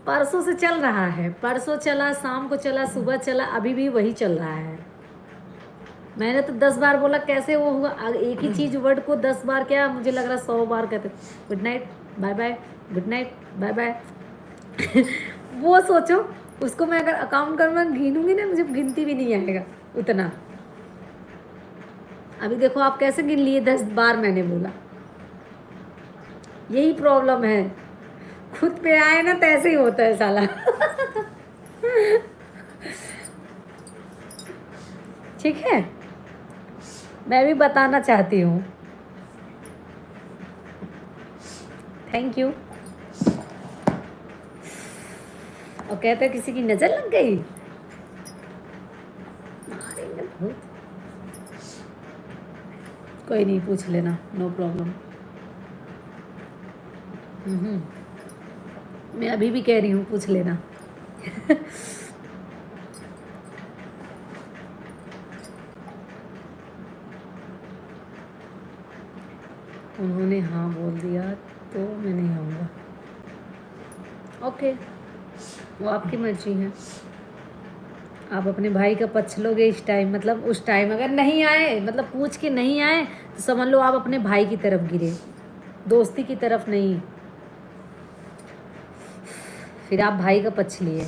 परसों से चल रहा है, परसों चला, शाम को चला, सुबह चला, अभी भी वही चल रहा है। मैंने तो 10 बार बोला, कैसे वो हुआ? एक ही चीज वर्ड को 10 बार, क्या मुझे लग रहा 100 बार कहते good night bye bye, good night bye bye. वो सोचो, उसको मैं अगर अकाउंट कर मैं गिनूंगी ना, मुझे गिनती भी नहीं आएगा उतना। अभी देखो आप कैसे गिन लिए, 10 बार मैंने बोला। यही प्रॉब्लम है, खुद पे आए ना तो ऐसे ही होता है साला। ठीक है, मैं भी बताना चाहती हूँ। Thank you. और कहते हैं किसी की नजर लग गई, मारेंगे भूत। कोई नहीं, पूछ लेना, नो प्रॉब्लम। मैं अभी भी कह रही हूँ, पूछ लेना। उन्होंने हाँ बोल दिया तो मैं नहीं आऊँगा। ओके, वो आपकी मर्जी है। आप अपने भाई का पक्ष लोगे इस टाइम, मतलब उस टाइम अगर नहीं आए, मतलब पूछ के नहीं आए, तो समझ लो आप अपने भाई की तरफ गिरे, दोस्ती की तरफ नहीं। फिर आप भाई का पक्ष लिए।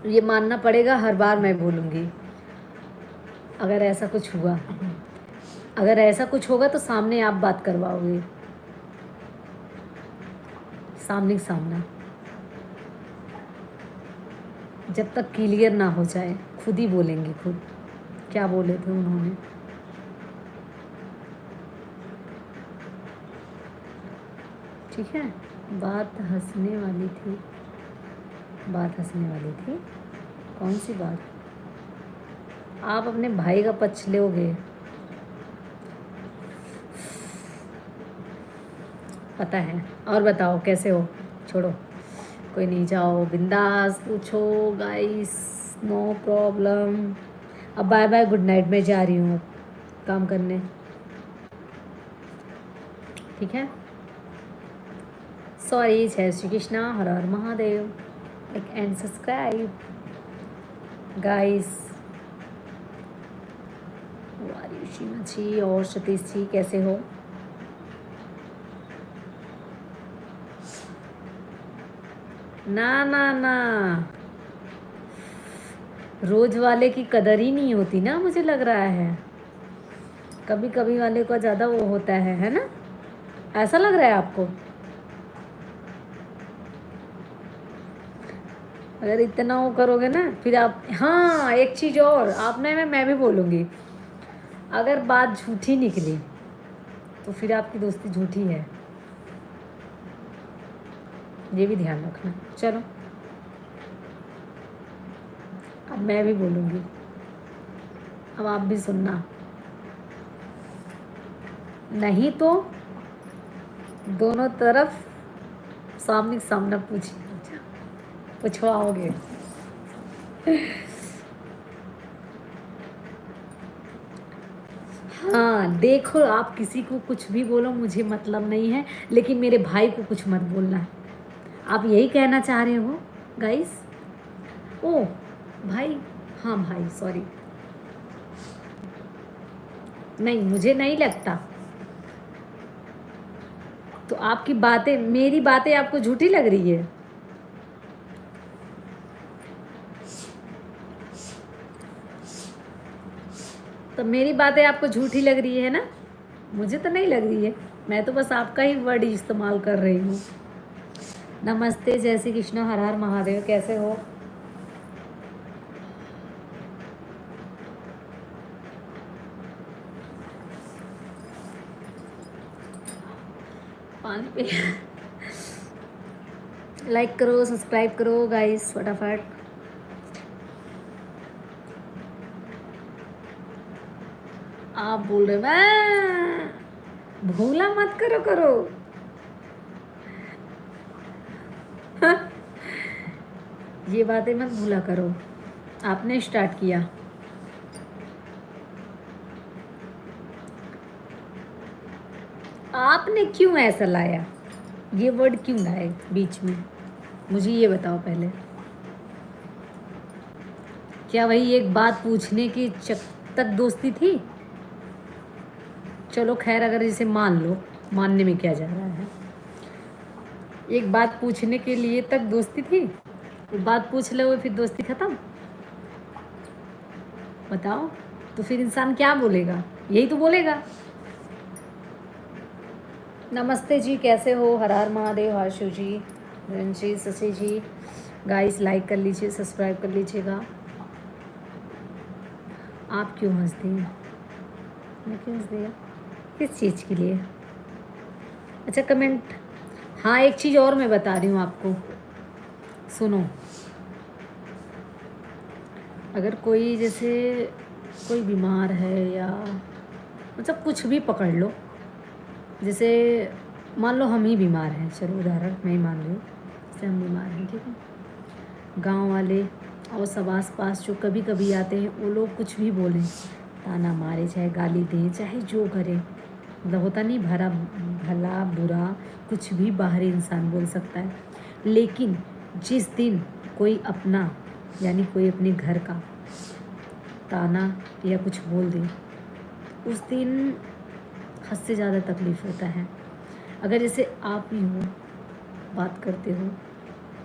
ये मानना पड़ेगा, हर बार मैं बोलूँगी। अगर ऐसा कुछ हुआ, अगर ऐसा कुछ होगा तो सामने आप बात करवाओगे, सामने सामना। जब तक क्लियर ना हो जाए, खुद ही बोलेंगे, खुद क्या बोले थे उन्होंने। ठीक है, बात हंसने वाली थी, बात हंसने वाली थी। कौन सी बात? आप अपने भाई का पक्ष लोगे, पता है। और बताओ कैसे हो? छोड़ो, कोई नहीं, जाओ बिंदास पूछो गाइस, नो प्रॉब्लम। अब बाय बाय, गुड नाइट, मैं जा रही हूँ काम करने। ठीक है, सॉरी, जय श्री कृष्णा, हर हर Mahadev. Like and subscribe guys. Varishi ji और सतीश जी कैसे हो? ना ना ना, रोज वाले की कदर ही नहीं होती ना, मुझे लग रहा है। कभी कभी वाले को ज़्यादा वो होता है ना? ऐसा लग रहा है आपको? अगर इतना वो करोगे ना, फिर आप, हाँ एक चीज़ और आपने, मैं भी बोलूँगी, अगर बात झूठी निकली तो फिर आपकी दोस्ती झूठी है, ये भी ध्यान रखना। चलो, अब मैं भी बोलूँगी, अब आप भी सुनना, नहीं तो दोनों तरफ सामने सामना पूछवाओगे। हाँ देखो, आप किसी को कुछ भी बोलो, मुझे मतलब नहीं है, लेकिन मेरे भाई को कुछ मत बोलना। आप यही कहना चाह रहे हो गाइस? ओ भाई, हाँ भाई, सॉरी, नहीं मुझे नहीं लगता। तो आपकी बातें, मेरी बातें आपको झूठी लग रही है? तो मेरी बातें आपको झूठी लग रही है ना? मुझे तो नहीं लग रही है, मैं तो बस आपका ही वर्ड इस्तेमाल कर रही हूँ। नमस्ते, जय श्री कृष्ण, हर हर महादेव, कैसे हो? पानी पे लाइक करो, सब्सक्राइब करो गाइस फटाफट। आप बोल रहे मैं भूला मत करो करो। ये बातें मत भूला करो, आपने स्टार्ट किया। आपने क्यों ऐसा लाया, ये वर्ड क्यों लाए बीच में? मुझे ये बताओ पहले, क्या वही एक बात पूछने की तक दोस्ती थी? चलो खैर, अगर इसे मान लो, मानने में क्या जा रहा है, एक बात पूछने के लिए तक दोस्ती थी, बात पूछ लो फिर दोस्ती खत्म? बताओ, तो फिर इंसान क्या बोलेगा? यही तो बोलेगा। नमस्ते जी, कैसे हो? हर हर महादेव, हर्षु जी, रंजी, शशि जी। गाइस लाइक कर लीजिए, सब्सक्राइब कर लीजिएगा। आप क्यों हंसती हैं? मैं क्यों हंस दिया? किस चीज़ के लिए? अच्छा कमेंट। हाँ, एक चीज़ और मैं बता रही हूँ आपको, सुनो। अगर कोई जैसे कोई बीमार है या मतलब कुछ भी पकड़ लो, जैसे मान लो हम ही बीमार हैं, चलो उदाहरण मैं ही मान रही हूँ, जैसे हम बीमार हैं, ठीक है। गांव वाले और सब आस पास जो कभी कभी आते हैं, वो लोग कुछ भी बोलें, ताना मारे, चाहे गाली दें, चाहे जो करें, मतलब होता नहीं भरा भला बुरा कुछ भी बाहरी इंसान बोल सकता है। लेकिन जिस दिन कोई अपना यानी कोई अपने घर का ताना या कुछ बोल दे, उस दिन हद से ज़्यादा तकलीफ़ होता है। अगर जैसे आप ही हो, बात करते हो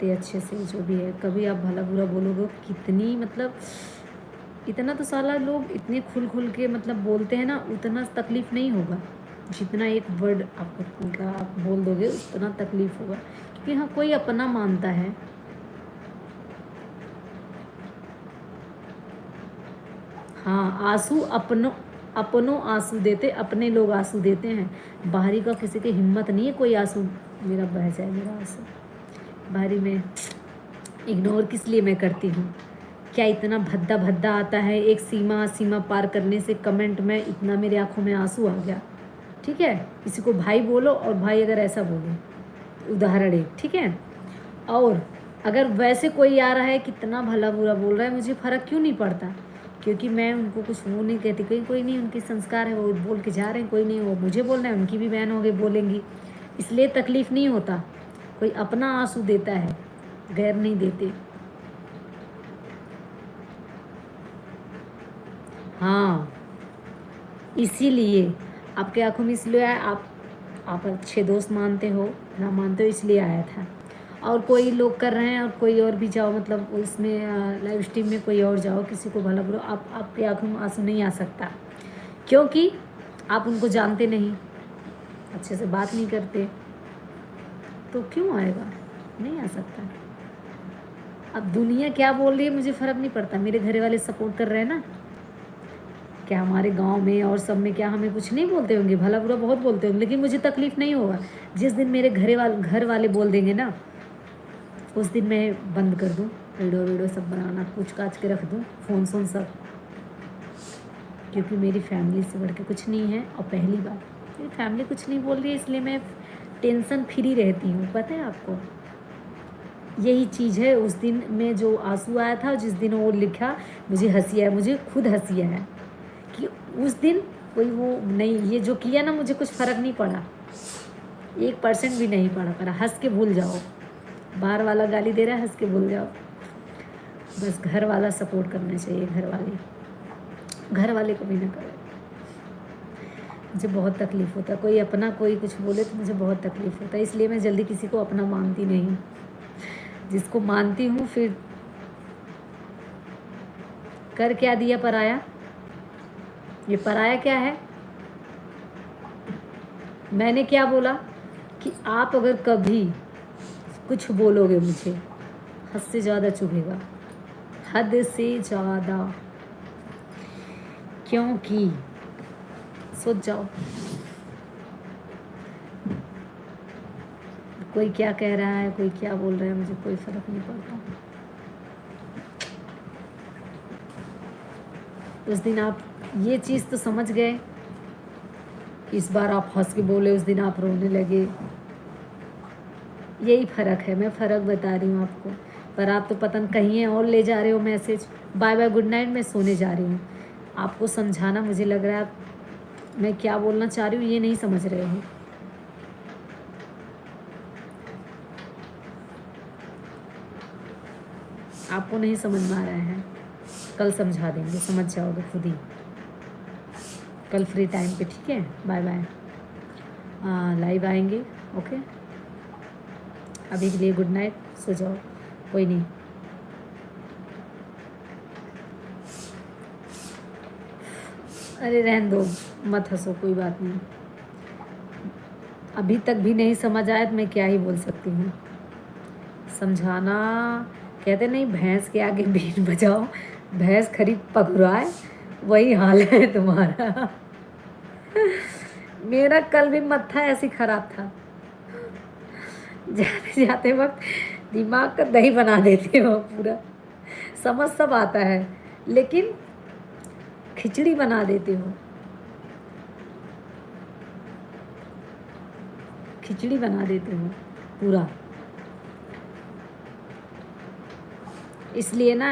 ते अच्छे से, जो भी है, कभी आप भला बुरा बोलोगे, कितनी मतलब इतना तो साला लोग इतने खुल खुल के मतलब बोलते हैं ना, उतना तकलीफ़ नहीं होगा जितना एक वर्ड आपको मतलब आप बोल दोगे उतना तकलीफ़ होगा। क्योंकि हाँ, कोई अपना मानता है। हाँ, आंसू अपनों आंसू देते, अपने लोग आंसू देते हैं। बाहरी का किसी की हिम्मत नहीं है कोई आंसू मेरा बह जाए, मेरा आंसू बाहरी में इग्नोर किस लिए मैं करती हूँ? क्या इतना भद्दा भद्दा आता है, एक सीमा पार करने से कमेंट में इतना मेरी आंखों में आंसू आ गया, ठीक है। किसी को भाई बोलो और भाई अगर ऐसा बोले, उदाहरण एक, ठीक है। और अगर वैसे कोई आ रहा है कितना भला बुरा बोल रहा है, मुझे फ़र्क क्यों नहीं पड़ता? क्योंकि मैं उनको कुछ वो नहीं कहती, कोई नहीं, उनके संस्कार है, वो बोल के जा रहे हैं, कोई नहीं, वो मुझे बोलना है, उनकी भी बहन हो गई बोलेंगी, इसलिए तकलीफ़ नहीं होता। कोई अपना आंसू देता है, गैर नहीं देते। हाँ, इसीलिए आपके आंखों में इसलिए आया, आप अच्छे दोस्त मानते हो ना मानते हो, इसलिए आया था। और कोई लोग कर रहे हैं और कोई और भी जाओ, मतलब उसमें लाइव स्ट्रीम में कोई और जाओ, किसी को भला बुरा, आपके आंखों में आंसू नहीं आ सकता, क्योंकि आप उनको जानते नहीं, अच्छे से बात नहीं करते, तो क्यों आएगा? नहीं आ सकता। अब दुनिया क्या बोल रही है मुझे फ़र्क नहीं पड़ता, मेरे घर वाले सपोर्ट कर रहे हैं ना। क्या हमारे गांव में और सब में क्या हमें कुछ नहीं बोलते होंगे? भला बुरा बहुत बोलते होंगे, लेकिन मुझे तकलीफ़ नहीं होगा। जिस दिन मेरे घर वाले बोल देंगे ना, उस दिन मैं बंद कर दूँ वीडियो सब बनाना, कुछ काच के रख दूँ, फ़ोन सब, क्योंकि मेरी फैमिली से बढ़ के कुछ नहीं है। और पहली बात, मेरी फैमिली कुछ नहीं बोल रही है, इसलिए मैं टेंशन फ्री रहती हूँ, पता है आपको। यही चीज़ है, उस दिन में जो आंसू आया था, जिस दिन वो लिखा, मुझे हंसी आया, मुझे खुद हंसी आया कि उस दिन कोई वो नहीं, ये जो किया ना, मुझे कुछ फ़र्क नहीं पड़ा, 1% भी नहीं पड़ा। पर हंस के भूल जाओ, बाहर वाला गाली दे रहा है, हंस के भूल जाओ। बस घर वाला सपोर्ट करना चाहिए, घर वाले को भी ना करें। मुझे बहुत तकलीफ़ होता है, कोई अपना कोई कुछ बोले तो मुझे बहुत तकलीफ़ होता है, इसलिए मैं जल्दी किसी को अपना मानती नहीं। जिसको मानती हूँ फिर कर क्या दिया पराया। ये पराया क्या है? मैंने क्या बोला कि आप अगर कभी कुछ बोलोगे मुझे, हद से ज़्यादा चुभेगा, हद से ज़्यादा। क्योंकि सोच जाओ, कोई क्या कह रहा है, कोई क्या बोल रहा है, मुझे कोई फ़र्क नहीं पड़ता। उस दिन आप ये चीज़ तो समझ गए कि इस बार आप हंस के बोले, उस दिन आप रोने लगे। यही फ़र्क है, मैं फ़र्क बता रही हूँ आपको। पर आप तो पता नहीं कहीं और ले जा रहे हो message. Bye bye, good night, मैं सोने जा रही हूँ। आपको समझाना, मुझे लग रहा है मैं क्या बोलना चाह रही हूँ ये नहीं समझ रहे हो। आपको नहीं समझ में आ रहा है, कल समझा देंगे, समझ जाओगे खुद ही, कल फ्री टाइम पे, ठीक है। Bye bye. लाइव आएंगे, ओके। अभी के लिए गुड नाइट, सो जाओ, कोई नहीं। अरे रहने दो, मत हंसो, कोई बात नहीं। अभी तक भी नहीं समझ आया तो मैं क्या ही बोल सकती हूँ। समझाना, कहते नहीं भैंस के आगे बीन बजाओ, भैंस खरी पगुराए, वही हाल है तुम्हारा। मेरा कल भी मत्था ऐसे खराब था, जाते जाते वक्त दिमाग का दही बना देती हो पूरा। समझ सब आता है लेकिन खिचड़ी बना देते हो, खिचड़ी बना देते हो पूरा। इसलिए ना